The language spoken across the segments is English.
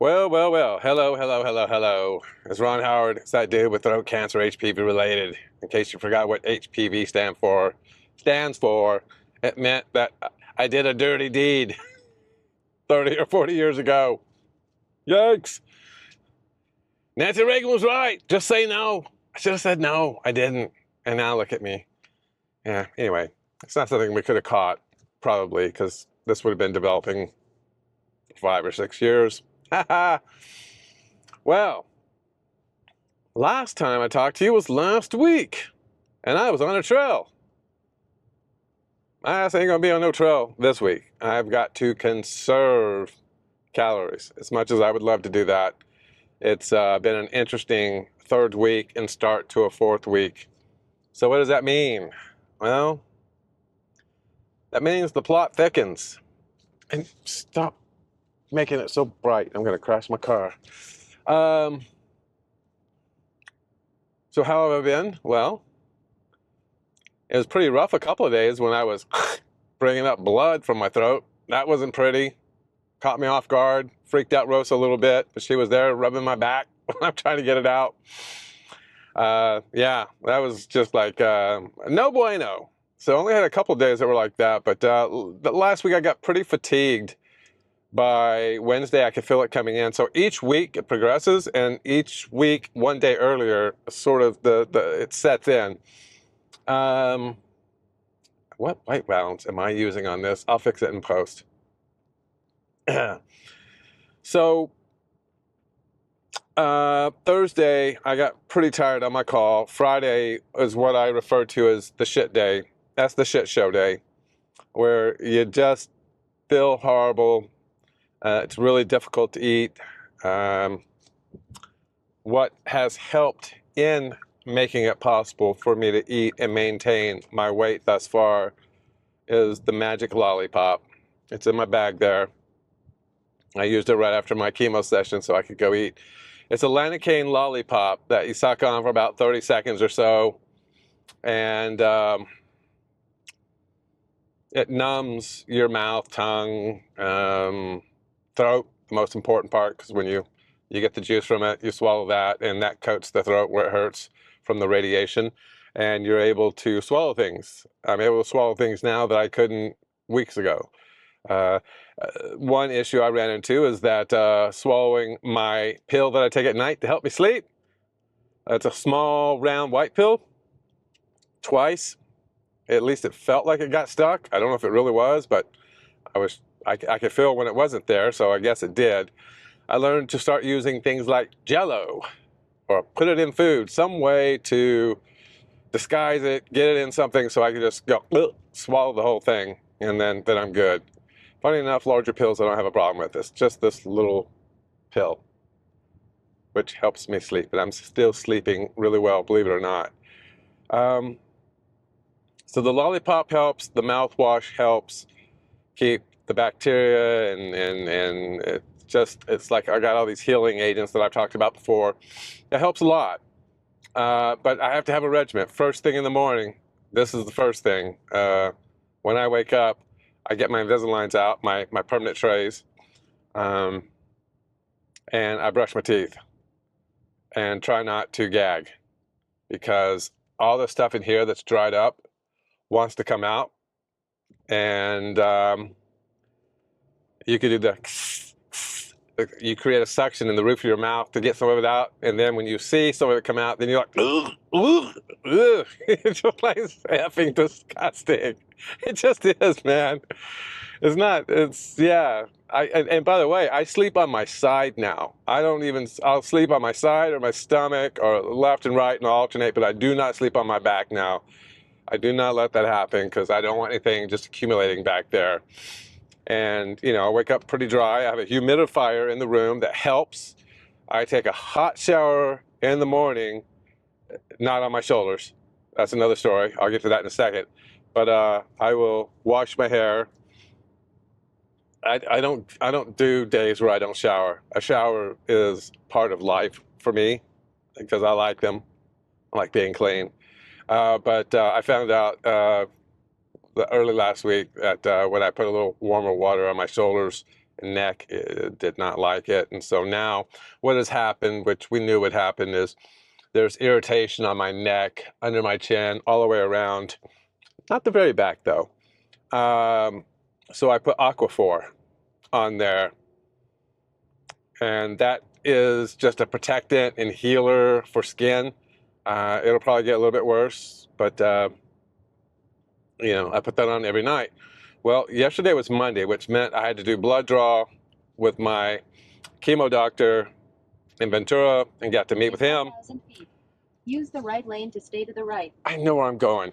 Well, well, well. Hello, hello, hello, hello. It's Ron Howard. It's that dude with throat cancer, HPV related. In case you forgot what HPV stands for, it meant that I did a dirty deed 30 or 40 years ago. Yikes. Nancy Reagan was right. Just say no. I should have said no. I didn't. And now look at me. Yeah, anyway, it's not something we could have caught, probably, because this would have been developing 5 or 6 years. Ha ha. Well, last time I talked to you was last week, and I was on a trail. I ain't gonna be on no trail this week. I've got to conserve calories as much as I would love to do that. It's been an interesting third week and start to a fourth week. So what does that mean? Well, that means the plot thickens. And stop making it so bright. I'm gonna crash my car. So how have I been? Well, it was pretty rough a couple of days when I was bringing up blood from my throat. That wasn't pretty. Caught me off guard. Freaked out Rosa a little bit, but she was there rubbing my back when I'm trying to get it out. Yeah, that was just like no bueno. So I only had a couple of days that were like that, but the last week I got pretty fatigued. By Wednesday, I could feel it coming in. So each week it progresses, and each week, one day earlier, sort of it sets in. What white balance am I using on this? I'll fix it in post. So Thursday, I got pretty tired on my call. Friday is what I refer to as the shit day. That's the shit show day, where you just feel horrible. It's really difficult to eat. What has helped in making it possible for me to eat and maintain my weight thus far is the magic lollipop. It's in my bag there. I used it right after my chemo session so I could go eat. It's a lanacane lollipop that you suck on for about 30 seconds or so. And it numbs your mouth, tongue, throat, the most important part, because when you get the juice from it, you swallow that, and that coats the throat where it hurts from the radiation, and you're able to swallow things. I'm able to swallow things now that I couldn't weeks ago. One issue I ran into is that swallowing my pill that I take at night to help me sleep, it's a small round white pill, twice. At least it felt like it got stuck. I don't know if it really was, but I could feel when it wasn't there, so I guess it did. I learned to start using things like Jello, or put it in food, some way to disguise it, get it in something so I could just go, swallow the whole thing, and then I'm good. Funny enough, larger pills I don't have a problem with. It's just this little pill, which helps me sleep, but I'm still sleeping really well, believe it or not. So the lollipop helps, the mouthwash helps keep the bacteria, and it's like I got all these healing agents that I've talked about before. It helps a lot. But I have to have a regimen. First thing in the morning, this is the first thing. When I wake up, I get my Invisaligns out, my permanent trays, and I brush my teeth and try not to gag, because all the stuff in here that's dried up wants to come out, and you could do you create a suction in the roof of your mouth to get some of it out, and then when you see some of it come out, then you're like, ugh, ugh, ugh. It's just like effing disgusting. It just is, man. It's not. It's yeah. And by the way, I sleep on my side now. I'll sleep on my side or my stomach or left and right and I'll alternate, but I do not sleep on my back now. I do not let that happen because I don't want anything just accumulating back there. And, I wake up pretty dry. I have a humidifier in the room that helps. I take a hot shower in the morning, not on my shoulders. That's another story. I'll get to that in a second. But I will wash my hair. I don't do days where I don't shower. A shower is part of life for me because I like them. I like being clean. But I found out early last week that when I put a little warmer water on my shoulders, neck did not like it. And so now what has happened, which we knew would happen, is there's irritation on my neck, under my chin, all the way around. Not the very back, though. So I put Aquaphor on there. And that is just a protectant and healer for skin. It'll probably get a little bit worse, but you know, I put that on every night. Well, yesterday was Monday, which meant I had to do blood draw with my chemo doctor in Ventura and got to meet with him. Use the right lane to stay to the right. I know where I'm going,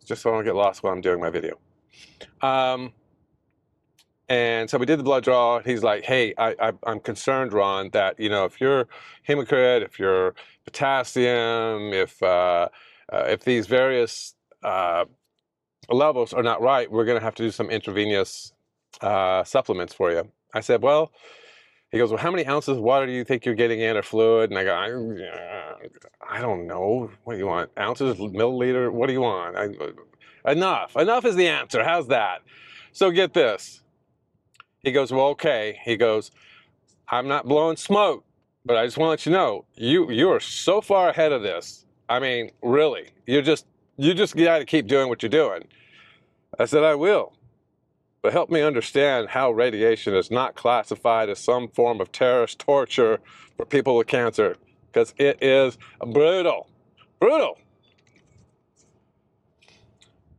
just so I don't get lost while I'm doing my video. And so we did the blood draw. He's like, hey, I'm concerned, Ron, that, you know, if you're hematocrit, if you're potassium, if these various levels are not right, we're going to have to do some intravenous supplements for you. I said, well, he goes, well, how many ounces of water do you think you're getting in, or fluid? And I go, I don't know. What do you want? Ounces, milliliter? What do you want? Enough. Enough is the answer. How's that? So get this. He goes, well, okay. He goes, I'm not blowing smoke, but I just want to let you know, you are so far ahead of this. I mean, really, you just got to keep doing what you're doing. I said, I will, but help me understand how radiation is not classified as some form of terrorist torture for people with cancer, because it is brutal, brutal.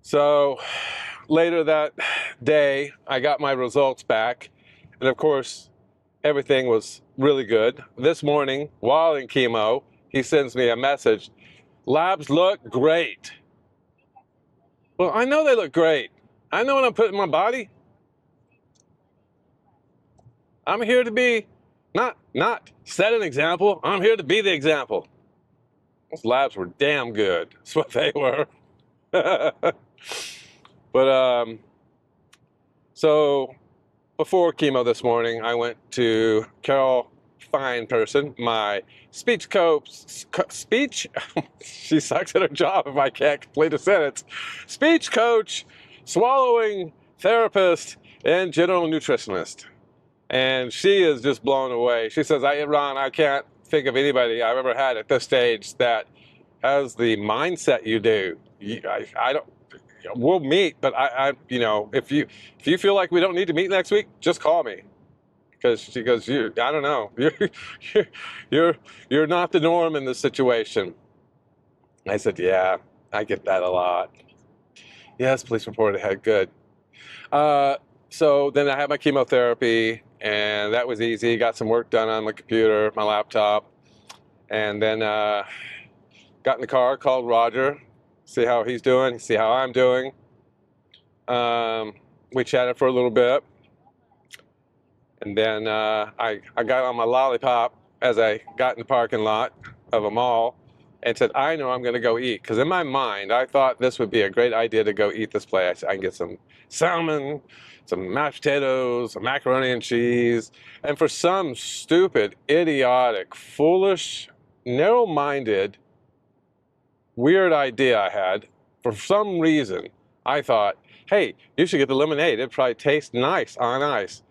So later that day, I got my results back, and of course, everything was really good. This morning, while in chemo, he sends me a message, labs look great. Well, I know they look great. I know what I'm putting in my body. I'm here to be, not set an example, I'm here to be the example. Those labs were damn good. That's what they were. But, so before chemo this morning, I went to Carol Fine Person, my speech coach, she sucks at her job if I can't complete a sentence, speech coach, swallowing therapist, and general nutritionist. And she is just blown away. She says, Ron, I can't think of anybody I've ever had at this stage that has the mindset you do. I don't, we'll meet, but I you know, if you feel like we don't need to meet next week, just call me. Because she goes, I don't know, you're not the norm in this situation. I said, yeah, I get that a lot. Yes, police report ahead, good. So then I had my chemotherapy, and that was easy. Got some work done on my computer, my laptop, and then got in the car, called Roger, see how he's doing, see how I'm doing. We chatted for a little bit, and then I got on my lollipop as I got in the parking lot of a mall and said, I know I'm going to go eat. Because in my mind, I thought this would be a great idea to go eat this place. I can get some salmon, some mashed potatoes, some macaroni and cheese. And for some stupid, idiotic, foolish, narrow-minded, weird idea I had, for some reason, I thought, hey, you should get the lemonade. It'd probably taste nice on ice.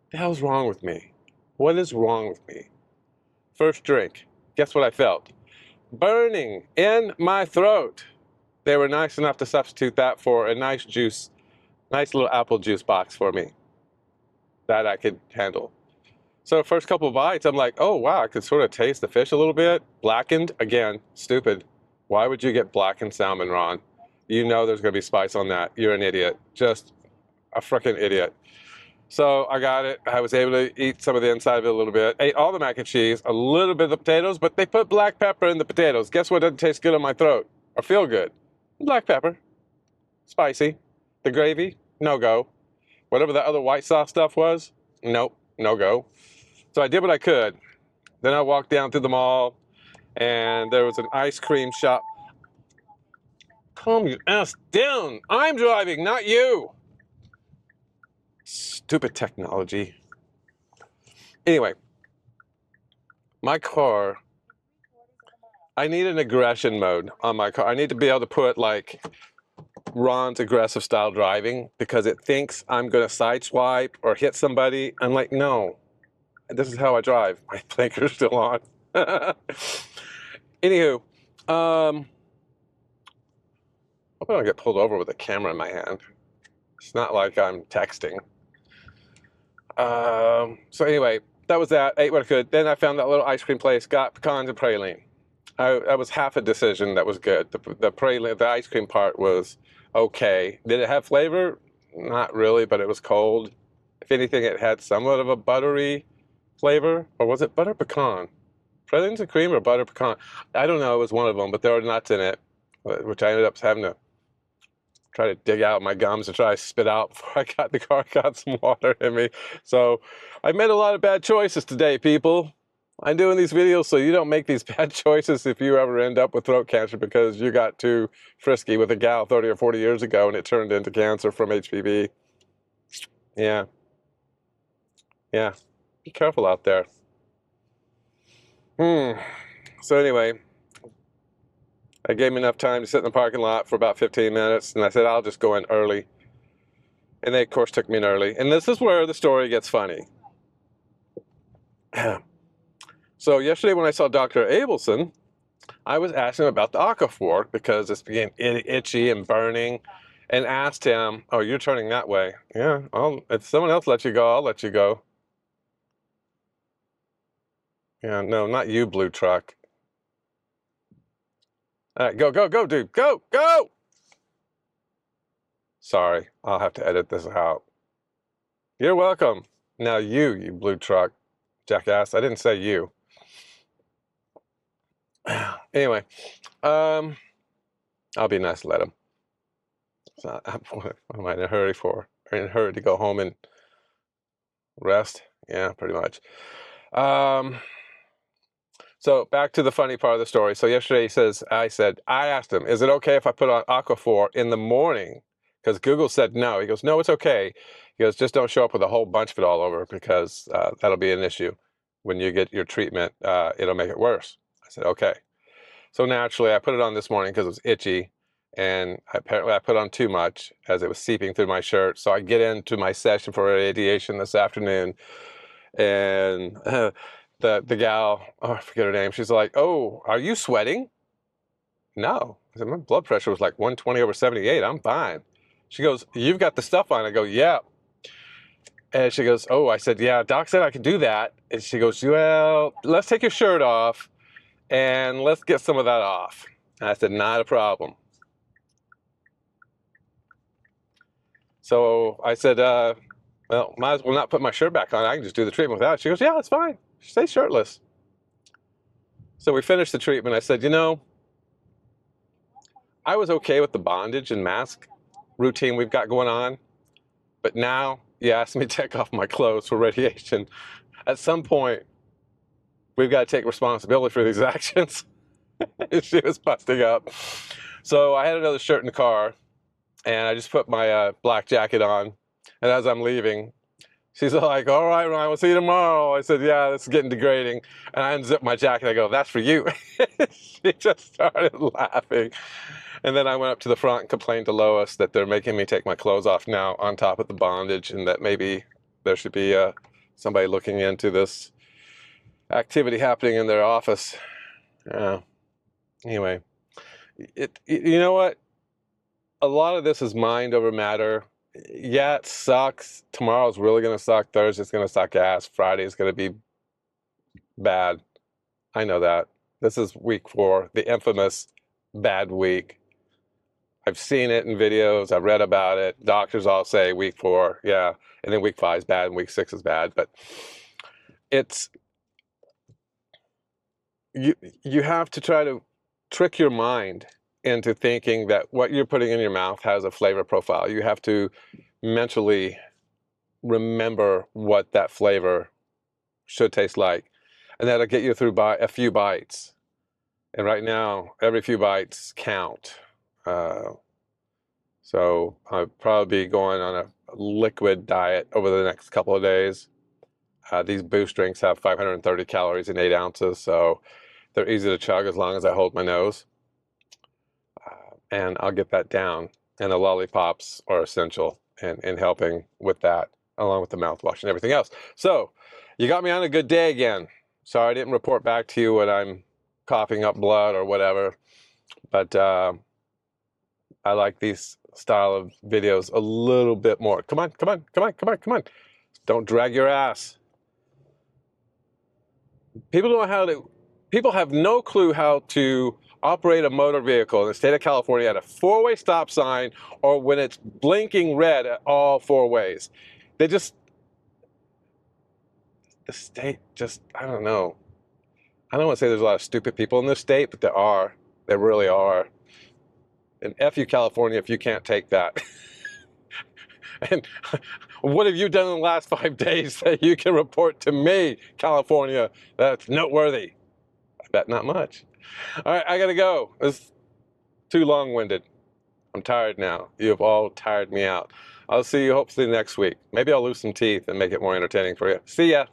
What the hell's wrong with me? What is wrong with me? First drink, guess what I felt? Burning in my throat. They were nice enough to substitute that for a nice juice, nice little apple juice box for me that I could handle. So first couple of bites, I'm like, oh wow, I could sort of taste the fish a little bit. Blackened, again, stupid. Why would you get blackened salmon, Ron? You know there's gonna be spice on that. You're an idiot, just a freaking idiot. So I got it. I was able to eat some of the inside of it a little bit. Ate all the mac and cheese, a little bit of the potatoes, but they put black pepper in the potatoes. Guess what doesn't taste good on my throat or feel good? Black pepper. Spicy. The gravy, no go. Whatever the other white sauce stuff was, nope, no go. So I did what I could. Then I walked down through the mall, and there was an ice cream shop. Calm your ass down. I'm driving, not you. Stupid technology. Anyway, my car, I need an aggression mode on my car. I need to be able to put like Ron's aggressive style driving because it thinks I'm going to sideswipe or hit somebody. I'm like, no, this is how I drive. My blinker's still on. Anywho, hope I don't get pulled over with a camera in my hand. It's not like I'm texting. So anyway, that was that. Ate what I could. Then I found that little ice cream place, got pecans and praline. That was half a decision that was good. The praline, the ice cream part was okay. Did it have flavor? Not really, but it was cold. If anything, it had somewhat of a buttery flavor. Or was it butter pecan? Pralines and cream or butter pecan? I don't know. It was one of them, but there were nuts in it, which I ended up having to try to dig out my gums to try to spit out before I got in the car, got some water in me. So I made a lot of bad choices today, people. I'm doing these videos so you don't make these bad choices if you ever end up with throat cancer because you got too frisky with a gal 30 or 40 years ago and it turned into cancer from HPV. Yeah. Yeah. Be careful out there. So anyway, I gave me enough time to sit in the parking lot for about 15 minutes, and I said, I'll just go in early. And they, of course, took me in early. And this is where the story gets funny. So yesterday when I saw Dr. Abelson, I was asking him about the Aquaphor because it's being itchy and burning, and asked him, oh, you're turning that way. Yeah, if someone else lets you go, I'll let you go. Yeah, no, not you, blue truck. All right, go, go, go, dude. Go, go! Sorry, I'll have to edit this out. You're welcome. Now you blue truck, jackass. I didn't say you. Anyway, I'll be nice to let him. So, what am I in a hurry for? Are you in a hurry to go home and rest? Yeah, pretty much. So back to the funny part of the story. So yesterday I asked him, is it okay if I put on Aquaphor in the morning? Because Google said no. He goes, no, it's okay. He goes, just don't show up with a whole bunch of it all over because that'll be an issue. When you get your treatment, it'll make it worse. I said, okay. So naturally, I put it on this morning because it was itchy. And apparently I put on too much as it was seeping through my shirt. So I get into my session for radiation this afternoon. And the gal, I forget her name, she's like, oh, are you sweating? No. I said, my blood pressure was like 120/78. I'm fine. She goes, you've got the stuff on. I go, yeah. And she goes, oh, I said, yeah, doc said I could do that. And she goes, well, let's take your shirt off and let's get some of that off. And I said, not a problem. So I said, well, might as well not put my shirt back on. I can just do the treatment without it. She goes, yeah, it's fine. Stay shirtless. So we finished the treatment. I said, you know, I was okay with the bondage and mask routine we've got going on, but now you asked me to take off my clothes for radiation. At some point, we've got to take responsibility for these actions. She was busting up. So I had another shirt in the car, and I just put my black jacket on. And as I'm leaving, she's like, all right, Ryan, we'll see you tomorrow. I said, yeah, this is getting degrading. And I unzipped my jacket. I go, that's for you. She just started laughing. And then I went up to the front and complained to Lois that they're making me take my clothes off now on top of the bondage and that maybe there should be somebody looking into this activity happening in their office. Anyway, you know what? A lot of this is mind over matter. Yeah, it sucks. Tomorrow's really going to suck. Thursday's going to suck ass. Friday's going to be bad. I know that. This is week 4, the infamous bad week. I've seen it in videos. I've read about it. Doctors all say week 4, yeah. And then week 5 is bad and week 6 is bad. But it's, you have to try to trick your mind into thinking that what you're putting in your mouth has a flavor profile. You have to mentally remember what that flavor should taste like. And that'll get you through a few bites. And right now, every few bites count. So I'll probably be going on a liquid diet over the next couple of days. These boost drinks have 530 calories in 8 ounces, so they're easy to chug as long as I hold my nose. And I'll get that down. And the lollipops are essential in helping with that, along with the mouthwash and everything else. So you got me on a good day again. Sorry I didn't report back to you when I'm coughing up blood or whatever, but I like these style of videos a little bit more. Come on, come on, come on, come on, come on. Don't drag your ass. People don't know how to, people have no clue how to operate a motor vehicle in the state of California at a four-way stop sign or when it's blinking red at all four ways. They just, the state just, I don't know. I don't want to say there's a lot of stupid people in this state, but there are. There really are. And F you, California, if you can't take that. And what have you done in the last 5 days that you can report to me, California, that's noteworthy? I bet not much. All right, I gotta go. It's too long-winded. I'm tired now. You've all tired me out. I'll see you hopefully next week. Maybe I'll lose some teeth and make it more entertaining for you. See ya.